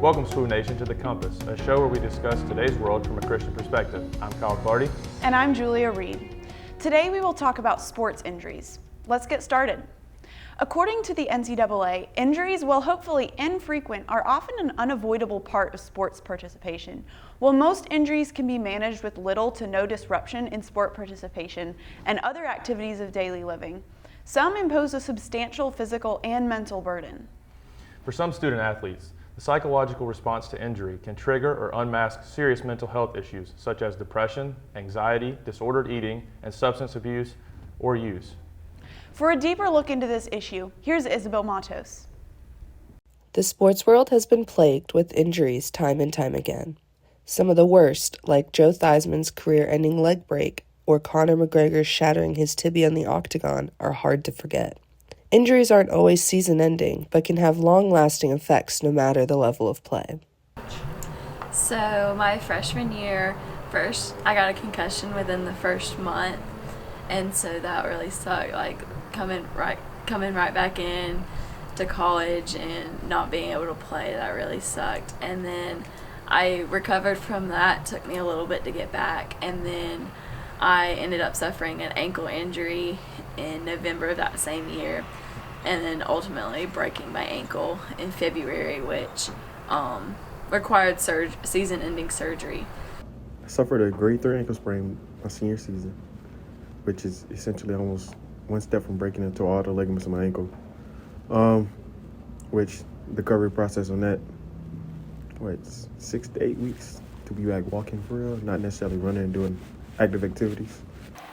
Welcome, Swoon Nation, to The Compass, a show where we discuss today's world from a Christian perspective. I'm Kyle Clardy. And I'm Julia Reed. Today we will talk about sports injuries. Let's get started. According to the NCAA, injuries, while hopefully infrequent, are often an unavoidable part of sports participation. While most injuries can be managed with little to no disruption in sport participation and other activities of daily living, some impose a substantial physical and mental burden. For some student athletes, the psychological response to injury can trigger or unmask serious mental health issues such as depression, anxiety, disordered eating, and substance abuse or use. For a deeper look into this issue, here's Isabel Matos. The sports world has been plagued with injuries time and time again. Some of the worst, like Joe Theismann's career-ending leg break or Conor McGregor's shattering his tibia in the octagon, are hard to forget. Injuries aren't always season-ending, but can have long-lasting effects no matter the level of play. So my freshman year, first I got a concussion within the first month, and so that really sucked. Like coming right back in to college and not being able to play, that really sucked. And then I recovered from that. It took me a little bit to get back, and then I ended up suffering an ankle injury in November of that same year, and then ultimately breaking my ankle in February, which required season-ending surgery. I suffered a grade 3 ankle sprain my senior season, which is essentially almost one step from breaking into all the ligaments of my ankle, which the recovery process on that, 6 to 8 weeks to be back walking for real, not necessarily running and doing active activities.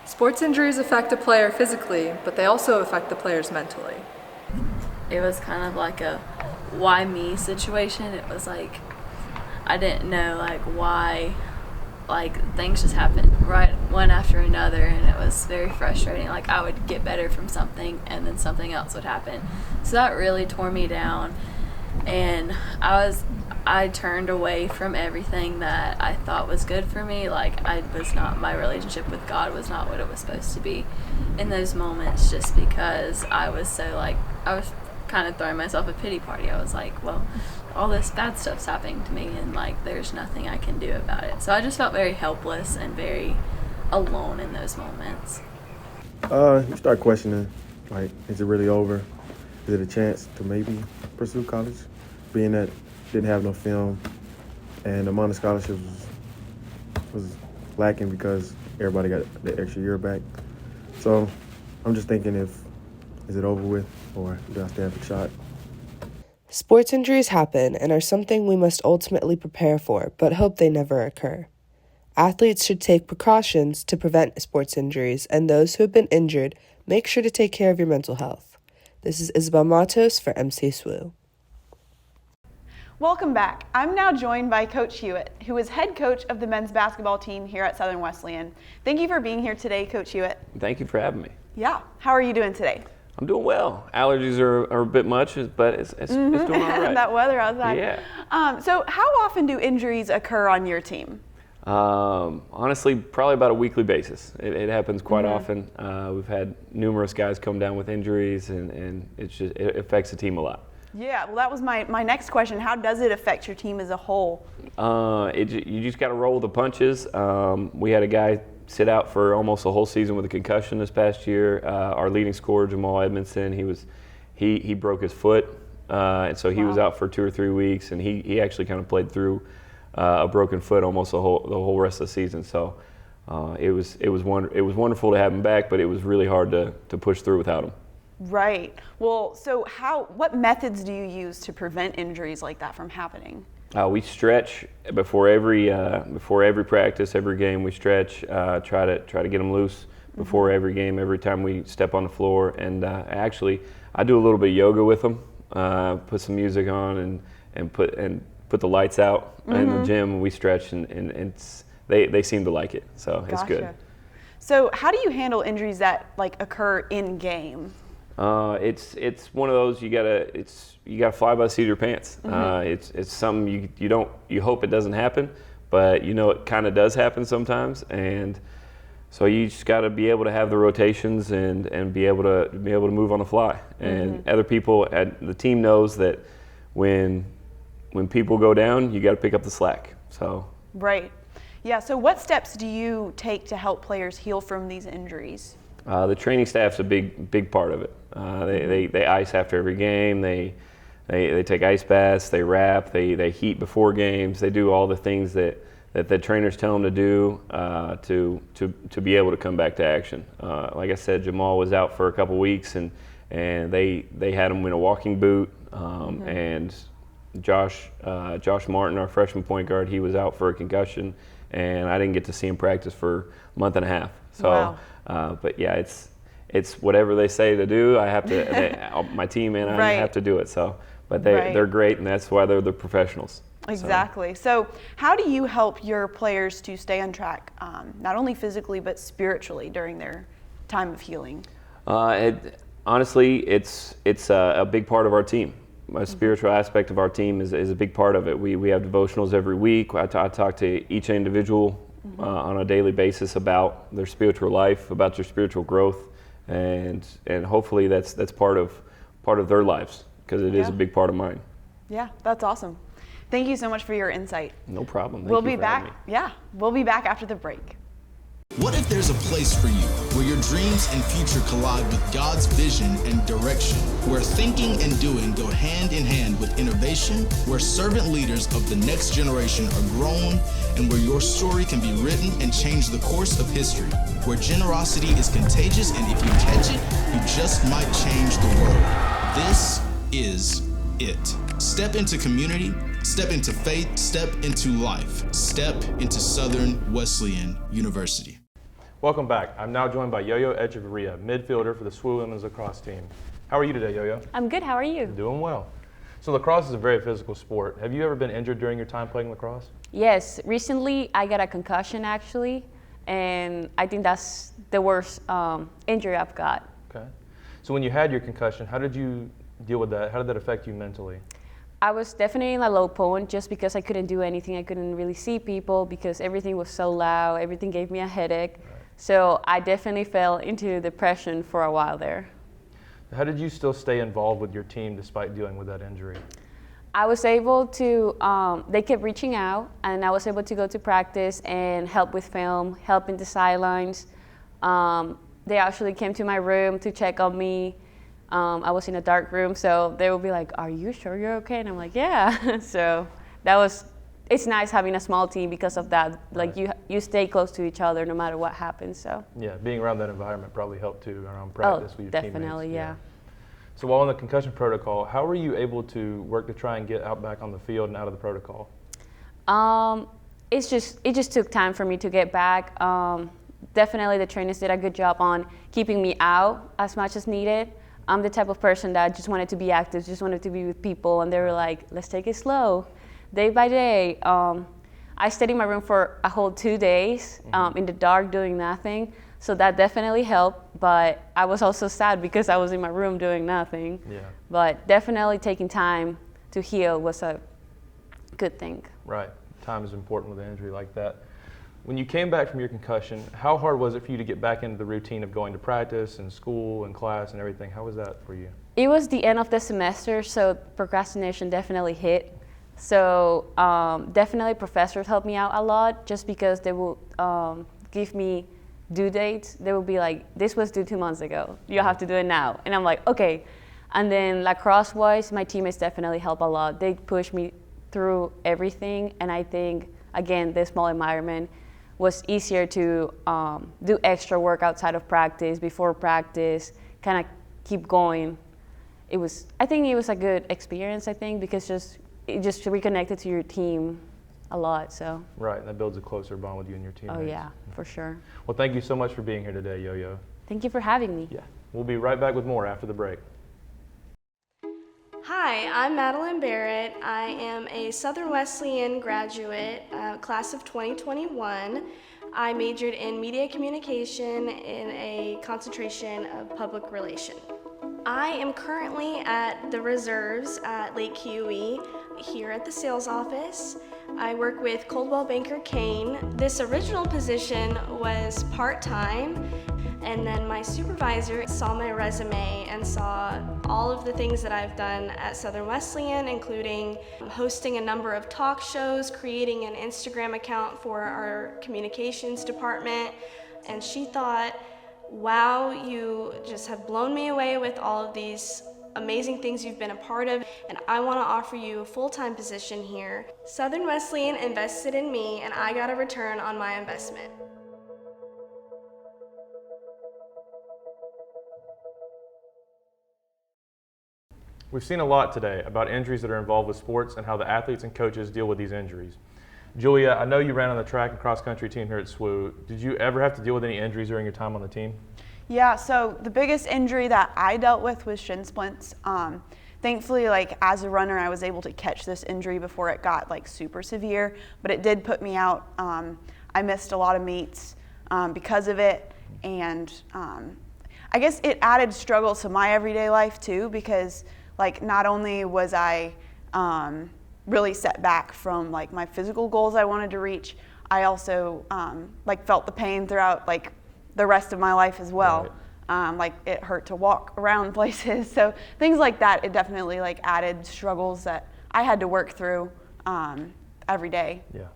Sports injuries affect a player physically, but they also affect the players mentally. It was kind of like a why me situation. It was like I didn't know why things just happened right one after another, and it was very frustrating. Like I would get better from something and then something else would happen. So that really tore me down, and I turned away from everything that I thought was good for me. My relationship with God was not what it was supposed to be in those moments, just because I was I was kind of throwing myself a pity party. I was like, well, all this bad stuff's happening to me, and there's nothing I can do about it. So I just felt very helpless and very alone in those moments. You start questioning, is it really over? Is it a chance to maybe pursue college? Being that didn't have no film, and the amount of scholarships was lacking because everybody got the extra year back. So I'm just thinking, is it over with, or do I still have a shot? Sports injuries happen and are something we must ultimately prepare for, but hope they never occur. Athletes should take precautions to prevent sports injuries, and those who have been injured, make sure to take care of your mental health. This is Isabel Matos for MC SWU. Welcome back. I'm now joined by Coach Hewitt, who is head coach of the men's basketball team here at Southern Wesleyan. Thank you for being here today, Coach Hewitt. Thank you for having me. Yeah. How are you doing today? I'm doing well. Allergies are a bit much, but it's doing all right. That weather outside. Yeah. So how often do injuries occur on your team? Honestly, probably about a weekly basis. It happens quite often. We've had numerous guys come down with injuries, and it affects the team a lot. Yeah, well, that was my next question. How does it affect your team as a whole? You just got to roll the punches. We had a guy sit out for almost a whole season with a concussion this past year. Our leading scorer, Jamal Edmondson, he broke his foot, and so he was out for 2 or 3 weeks, and he actually kind of played through a broken foot almost the whole rest of the season. So it was wonderful to have him back, but it was really hard to push through without him. Right. Well, so what methods do you use to prevent injuries like that from happening? We stretch before every practice, every game. We stretch, try to get them loose before every game, every time we step on the floor. And actually, I do a little bit of yoga with them. Put some music on and put the lights out in the gym. And we stretch, and they seem to like it. So it's good. So how do you handle injuries that occur in game? It's one of those you gotta fly by the seat of your pants. It's something you hope it doesn't happen, but it kind of does happen sometimes, and so you just got to be able to have the rotations and be able to move on the fly. And other people at the team knows that when when people go down, you got to pick up the slack. So. Right. Yeah, so what steps do you take to help players heal from these injuries? The training staff's a big part of it. They ice after every game. They take ice baths. They wrap. They heat before games. They do all the things that the trainers tell them to do to be able to come back to action. Like I said, Jamal was out for a couple weeks, and they had him in a walking boot. And Josh Martin, our freshman point guard, he was out for a concussion, and I didn't get to see him practice for a month and a half. So, wow. But yeah, it's whatever they say to do. I have to. My team and I Right. have to do it. So, but they're great, and that's why they're the professionals. Exactly. So how do you help your players to stay on track, not only physically but spiritually during their time of healing? Honestly, it's a big part of our team. A spiritual aspect of our team is a big part of it. We have devotionals every week. I talk to each individual on a daily basis about their spiritual life, about their spiritual growth, and hopefully that's part of their lives, because it is a big part of mine. Yeah, that's awesome. Thank you so much for your insight. No problem. We'll be back. Yeah, we'll be back after the break. What if there's a place for you where your dreams and future collide with God's vision and direction, where thinking and doing go hand in hand with innovation, where servant leaders of the next generation are grown, and where your story can be written and change the course of history, where generosity is contagious, and if you catch it, you just might change the world. This is it. Step into community, step into faith, step into life, step into Southern Wesleyan University. Welcome back. I'm now joined by Yo-Yo Echeverria, midfielder for the SWU Women's Lacrosse team. How are you today, Yo-Yo? I'm good. How are you? Doing well. So lacrosse is a very physical sport. Have you ever been injured during your time playing lacrosse? Yes. Recently, I got a concussion actually, and I think that's the worst injury I've got. Okay. So when you had your concussion, how did you deal with that? How did that affect you mentally? I was definitely in a low point just because I couldn't do anything. I couldn't really see people because everything was so loud. Everything gave me a headache. Right. So I definitely fell into depression for a while there. How did you still stay involved with your team despite dealing with that injury? I was able to, they kept reaching out, and I was able to go to practice and help with film, help in the sidelines. They actually came to my room to check on me. I was in a dark room, so they would be like, "Are you sure you're okay?" And I'm like, "Yeah." So it's nice having a small team because of that. Like you stay close to each other no matter what happens. So yeah, being around that environment probably helped too, around practice with your definitely, teammates. Yeah. So while in the concussion protocol, how were you able to work to try and get out back on the field and out of the protocol? It just took time for me to get back. Definitely the trainers did a good job on keeping me out as much as needed. I'm the type of person that just wanted to be active, just wanted to be with people, and they were like, "Let's take it slow, day by day." I stayed in my room for a whole 2 days in the dark doing nothing, so that definitely helped, but I was also sad because I was in my room doing nothing. Yeah. But definitely taking time to heal was a good thing. Right. Time is important with an injury like that. When you came back from your concussion, how hard was it for you to get back into the routine of going to practice and school and class and everything? How was that for you? It was the end of the semester, so procrastination definitely hit. So definitely professors helped me out a lot just because they will give me due dates. They will be like, "This was due 2 months ago. You have to do it now." And I'm like, "Okay." And then lacrosse-wise, my teammates definitely help a lot. They push me through everything, and I think, again, the small environment was easier to do extra work outside of practice, before practice, kind of keep going. I think it was a good experience, because it just reconnected to your team a lot, so. Right, and that builds a closer bond with you and your teammates. Oh yeah, for sure. Well, thank you so much for being here today, Yo-Yo. Thank you for having me. Yeah, we'll be right back with more after the break. Hi, I'm Madeline Barrett. I am a Southern Wesleyan graduate, class of 2021. I majored in media communication in a concentration of public relation. I am currently at the reserves at Lake Huey here at the sales office. I work with Coldwell Banker Kane. This original position was part-time, And then my supervisor saw my resume and saw all of the things that I've done at Southern Wesleyan, including hosting a number of talk shows, creating an Instagram account for our communications department. And she thought, wow, you just have blown me away with all of these amazing things you've been a part of, and I want to offer you a full-time position here. Southern Wesleyan invested in me, and I got a return on my investment. We've seen a lot today about injuries that are involved with sports and how the athletes and coaches deal with these injuries. Julia, I know you ran on the track and cross country team here at SWU. Did you ever have to deal with any injuries during your time on the team? Yeah, so the biggest injury that I dealt with was shin splints. Thankfully, like as a runner, I was able to catch this injury before it got like super severe, but it did put me out. I missed a lot of meets because of it, and I guess it added struggles to my everyday life too, because like not only was I really set back from like my physical goals I wanted to reach, I also like felt the pain throughout like the rest of my life as well. Right. Like it hurt to walk around places. So things like that, it definitely like added struggles that I had to work through every day. Yeah.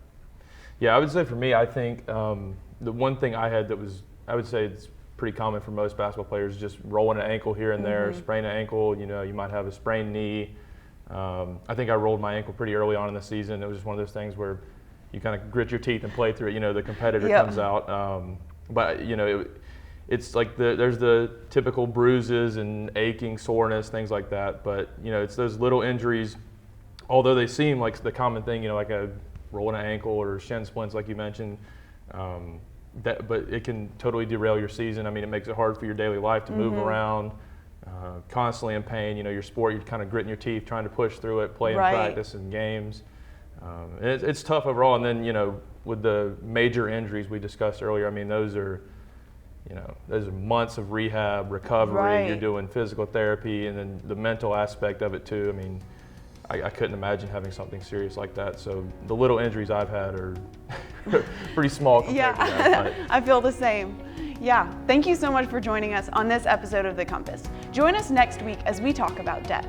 Yeah, I would say for me, I think the one thing I had that was, I would say it's pretty common for most basketball players, just rolling an ankle here and there, sprain an ankle, you know, you might have a sprained knee. I think I rolled my ankle pretty early on in the season. It was just one of those things where you kind of grit your teeth and play through it, you know, the competitor comes out. But, you know, it's like there's the typical bruises and aching, soreness, things like that. But, you know, it's those little injuries, although they seem like the common thing, you know, like a rolling an ankle or shin splints like you mentioned, but it can totally derail your season. I mean, it makes it hard for your daily life to move around, constantly in pain. You know, your sport, you're kind of gritting your teeth, trying to push through it, play in practice and games. And it's tough overall. And then, you know, with the major injuries we discussed earlier, I mean, those are months of rehab, recovery. You're doing physical therapy, and then the mental aspect of it too. I mean, I couldn't imagine having something serious like that. So the little injuries I've had are pretty small compared to that. I feel the same. Yeah, thank you so much for joining us on this episode of The Compass. Join us next week as we talk about debt.